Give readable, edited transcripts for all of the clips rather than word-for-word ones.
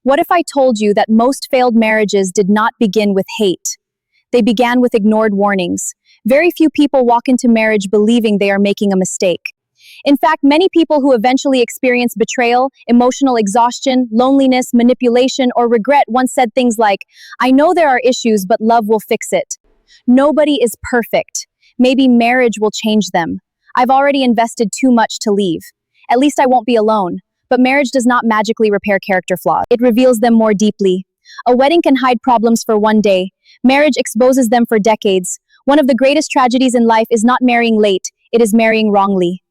What if I told you that most failed marriages did not begin with hate? They began with ignored warnings. Very few people walk into marriage believing they are making a mistake. In fact, many people who eventually experience betrayal, emotional exhaustion, loneliness, manipulation, or regret once said things like, "I know there are issues, but love will fix it." Nobody is perfect. Maybe marriage will change them. I've already invested too much to leave. At least I won't be alone. But marriage does not magically repair character flaws. It reveals them more deeply. A wedding can hide problems for one day. Marriage exposes them for decades. One of the greatest tragedies in life is not marrying late, it is marrying wrongly.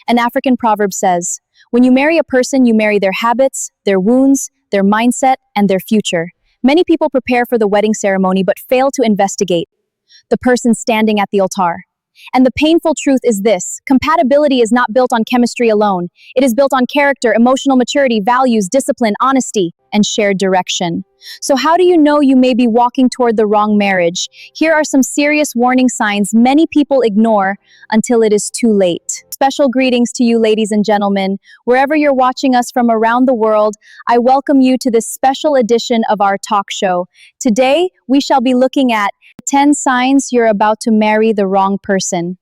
An African proverb says, "When you marry a person, you marry their habits, their wounds, their mindset, and their future." Many people prepare for the wedding ceremony but fail to investigate the person standing at the altar. And the painful truth is this: compatibility is not built on chemistry alone. It is built on character, emotional maturity, values, discipline, honesty, and shared direction. So how do you know you may be walking toward the wrong marriage? Here are some serious warning signs many people ignore until it is too late. Special greetings to you, ladies and gentlemen. Wherever you're watching us from around the world, I welcome you to this special edition of our talk show. Today, we shall be looking at 10 signs you're about to marry the wrong person.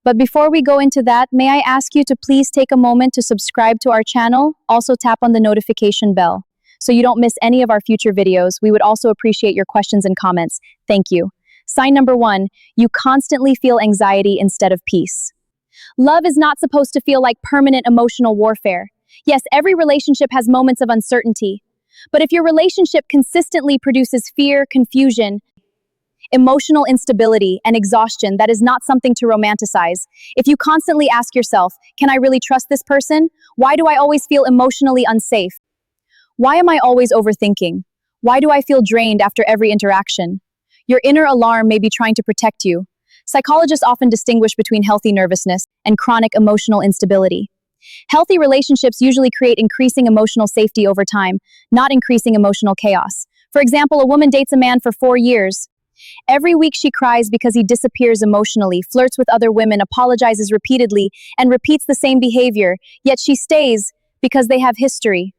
But before we go into that, may I ask you to please take a moment to subscribe to our channel? Also tap on the notification bell so you don't miss any of our future videos. We would also appreciate your questions and comments. Thank you. Sign number 1, you constantly feel anxiety instead of peace. Love is not supposed to feel like permanent emotional warfare. Yes, every relationship has moments of uncertainty. But if your relationship consistently produces fear, confusion, emotional instability, and exhaustion, that is not something to romanticize. If you constantly ask yourself, "Can I really trust this person? Why do I always feel emotionally unsafe? Why am I always overthinking? Why do I feel drained after every interaction?" Your inner alarm may be trying to protect you. Psychologists often distinguish between healthy nervousness and chronic emotional instability. Healthy relationships usually create increasing emotional safety over time, not increasing emotional chaos. For example, a woman dates a man for 4 years. Every week she cries because he disappears emotionally, flirts with other women, apologizes repeatedly, and repeats the same behavior, yet she stays because they have history.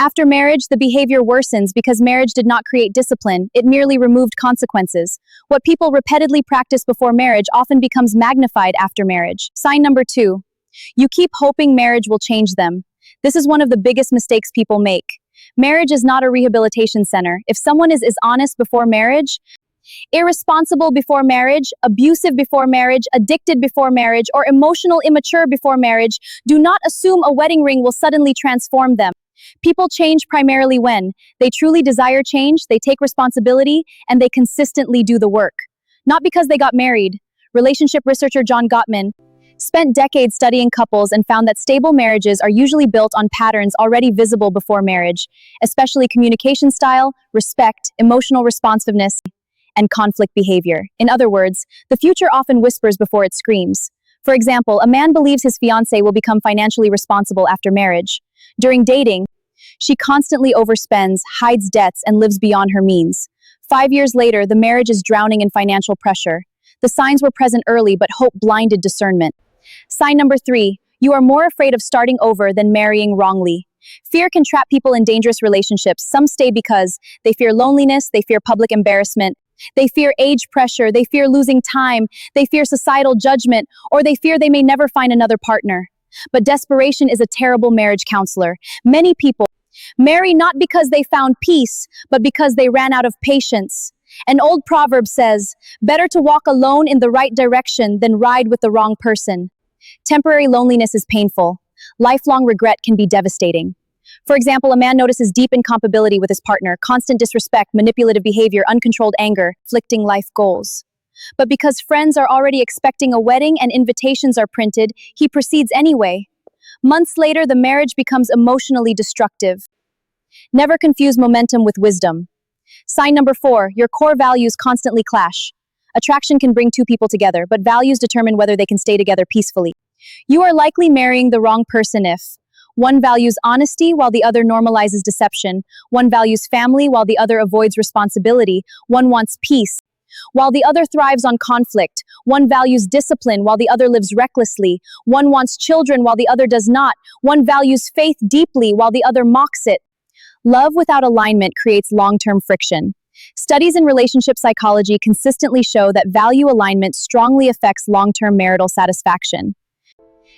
After marriage, the behavior worsens because marriage did not create discipline, it merely removed consequences. What people repeatedly practice before marriage often becomes magnified after marriage. Sign number 2, you keep hoping marriage will change them. This is one of the biggest mistakes people make. Marriage is not a rehabilitation center. If someone is honest before marriage, irresponsible before marriage, abusive before marriage, addicted before marriage, or emotional immature before marriage, do not assume a wedding ring will suddenly transform them. People change primarily when they truly desire change, they take responsibility, and they consistently do the work. Not because they got married. Relationship researcher John Gottman spent decades studying couples and found that stable marriages are usually built on patterns already visible before marriage, especially communication style, respect, emotional responsiveness, and conflict behavior. In other words, the future often whispers before it screams. For example, a man believes his fiancée will become financially responsible after marriage. During dating, she constantly overspends, hides debts, and lives beyond her means. 5 years later, the marriage is drowning in financial pressure. The signs were present early, but hope blinded discernment. Sign number 3, you are more afraid of starting over than marrying wrongly. Fear can trap people in dangerous relationships. Some stay because they fear loneliness, they fear public embarrassment, they fear age pressure, they fear losing time, they fear societal judgment, or they fear they may never find another partner. But desperation is a terrible marriage counselor. Many people marry not because they found peace, but because they ran out of patience. An old proverb says, "Better to walk alone in the right direction than ride with the wrong person." Temporary loneliness is painful. Lifelong regret can be devastating. For example, a man notices deep incompatibility with his partner, constant disrespect, manipulative behavior, uncontrolled anger, conflicting life goals. But because friends are already expecting a wedding and invitations are printed, he proceeds anyway. Months later, the marriage becomes emotionally destructive. Never confuse momentum with wisdom. Sign number 4, your core values constantly clash. Attraction can bring two people together, but values determine whether they can stay together peacefully. You are likely marrying the wrong person if one values honesty while the other normalizes deception, one values family while the other avoids responsibility, one wants peace while the other thrives on conflict, one values discipline while the other lives recklessly, one wants children while the other does not, one values faith deeply while the other mocks it. Love without alignment creates long-term friction. Studies in relationship psychology consistently show that value alignment strongly affects long-term marital satisfaction,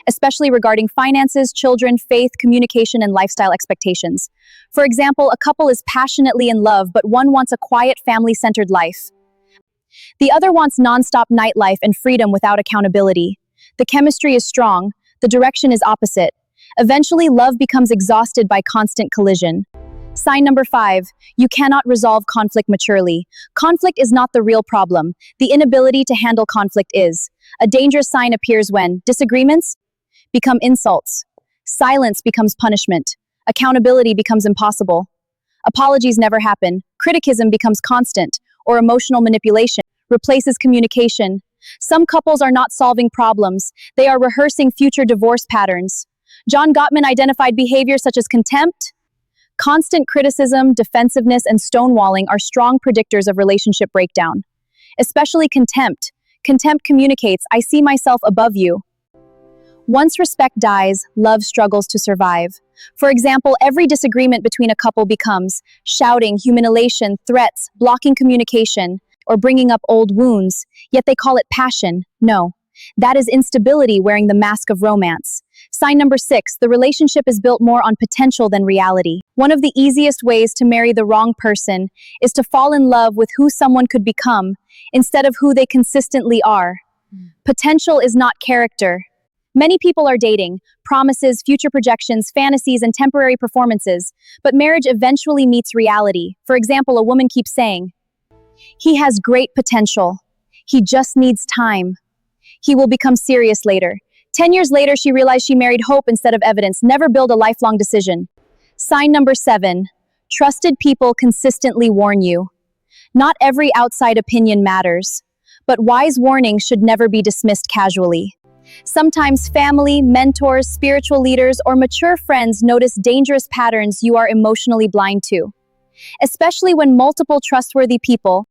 especially regarding finances, children, faith, communication, and lifestyle expectations. For example, a couple is passionately in love, but one wants a quiet, family-centered life. The other wants nonstop nightlife and freedom without accountability. The chemistry is strong, the direction is opposite. Eventually, love becomes exhausted by constant collision. Sign number 5, you cannot resolve conflict maturely. Conflict is not the real problem. The inability to handle conflict is. A dangerous sign appears when disagreements become insults, silence becomes punishment, accountability becomes impossible, apologies never happen, criticism becomes constant, or emotional manipulation replaces communication. Some couples are not solving problems, they are rehearsing future divorce patterns. John Gottman identified behaviors such as contempt, constant criticism, defensiveness, and stonewalling are strong predictors of relationship breakdown. Especially contempt. Contempt communicates, I see myself above you. Once respect dies, love struggles to survive. For example, every disagreement between a couple becomes shouting, humiliation, threats, blocking communication, or bringing up old wounds, yet they call it passion. No, that is instability wearing the mask of romance. Sign number 6, the relationship is built more on potential than reality. One of the easiest ways to marry the wrong person is to fall in love with who someone could become instead of who they consistently are. Potential is not character. Many people are dating, promises, future projections, fantasies, and temporary performances, but marriage eventually meets reality. For example, a woman keeps saying, he has great potential. He just needs time. He will become serious later. 10 years later, she realized she married hope instead of evidence. Never build a lifelong decision. Sign number 7, trusted people consistently warn you. Not every outside opinion matters, but wise warnings should never be dismissed casually. Sometimes family, mentors, spiritual leaders, or mature friends notice dangerous patterns you are emotionally blind to. Especially when multiple trustworthy people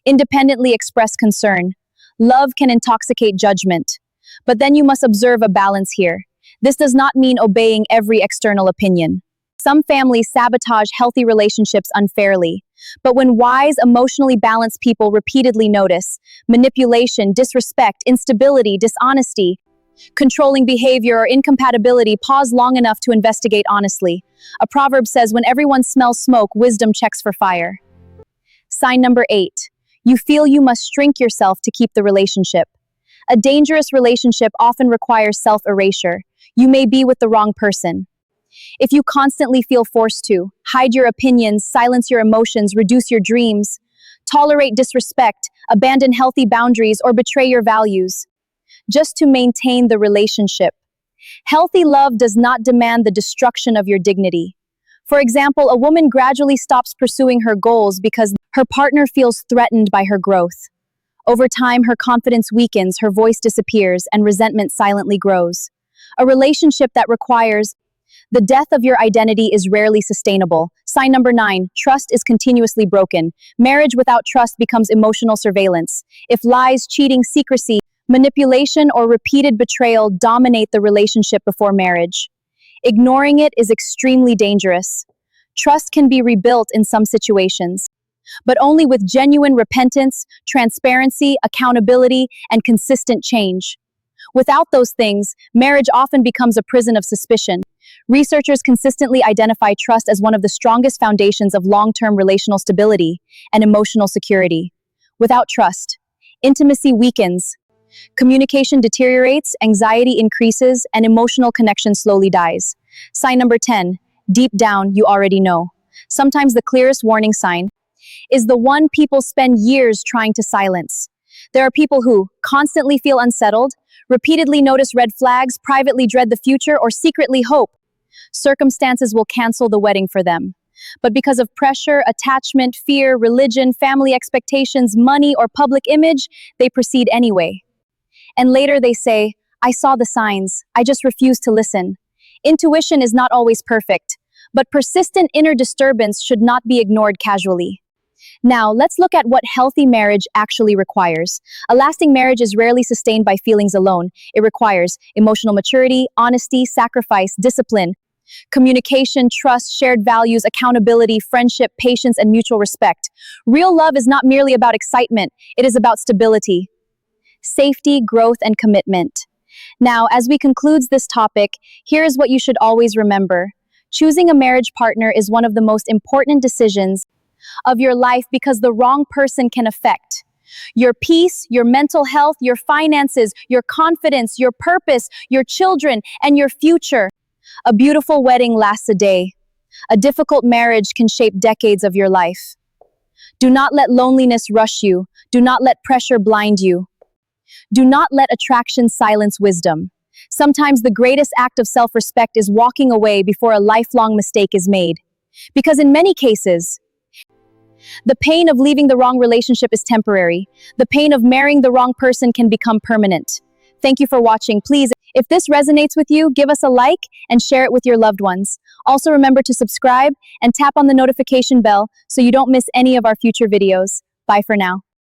independently express concern. Love can intoxicate judgment. But then you must observe a balance here. This does not mean obeying every external opinion. Some families sabotage healthy relationships unfairly. But when wise, emotionally balanced people repeatedly notice manipulation, disrespect, instability, dishonesty, controlling behavior, or incompatibility, pause long enough to investigate honestly. A proverb says, when everyone smells smoke, wisdom checks for fire. Sign number 8, you feel you must shrink yourself to keep the relationship. A dangerous relationship often requires self-erasure. You may be with the wrong person. If you constantly feel forced to hide your opinions, silence your emotions, reduce your dreams, tolerate disrespect, abandon healthy boundaries, or betray your values, just to maintain the relationship. Healthy love does not demand the destruction of your dignity. For example, a woman gradually stops pursuing her goals because her partner feels threatened by her growth. Over time, her confidence weakens, her voice disappears, and resentment silently grows. A relationship that requires the death of your identity is rarely sustainable. Sign number 9, trust is continuously broken. Marriage without trust becomes emotional surveillance. If lies, cheating, secrecy, manipulation, or repeated betrayal dominate the relationship before marriage, ignoring it is extremely dangerous. Trust can be rebuilt in some situations, but only with genuine repentance, transparency, accountability, and consistent change. Without those things, marriage often becomes a prison of suspicion. Researchers consistently identify trust as one of the strongest foundations of long-term relational stability and emotional security. Without trust, intimacy weakens, communication deteriorates, anxiety increases, and emotional connection slowly dies. Sign number 10, deep down, you already know. Sometimes the clearest warning sign is the one people spend years trying to silence. There are people who constantly feel unsettled, repeatedly notice red flags, privately dread the future, or secretly hope circumstances will cancel the wedding for them. But because of pressure, attachment, fear, religion, family expectations, money, or public image, they proceed anyway. And later they say, I saw the signs, I just refused to listen. Intuition is not always perfect, but persistent inner disturbance should not be ignored casually. Now, let's look at what healthy marriage actually requires. A lasting marriage is rarely sustained by feelings alone. It requires emotional maturity, honesty, sacrifice, discipline, Communication, trust, shared values, accountability, friendship, patience, and mutual respect. Real love is not merely about excitement, it is about stability, safety, growth, and commitment. Now, as we conclude this topic, here is what you should always remember. Choosing a marriage partner is one of the most important decisions of your life because the wrong person can affect your peace, your mental health, your finances, your confidence, your purpose, your children, and your future. A beautiful wedding lasts a day. A difficult marriage can shape decades of your life. Do not let loneliness rush you. Do not let pressure blind you. Do not let attraction silence wisdom. Sometimes the greatest act of self-respect is walking away before a lifelong mistake is made. Because in many cases, the pain of leaving the wrong relationship is temporary. The pain of marrying the wrong person can become permanent. Thank you for watching. Please, if this resonates with you, give us a like and share it with your loved ones. Also remember to subscribe and tap on the notification bell so you don't miss any of our future videos. Bye for now.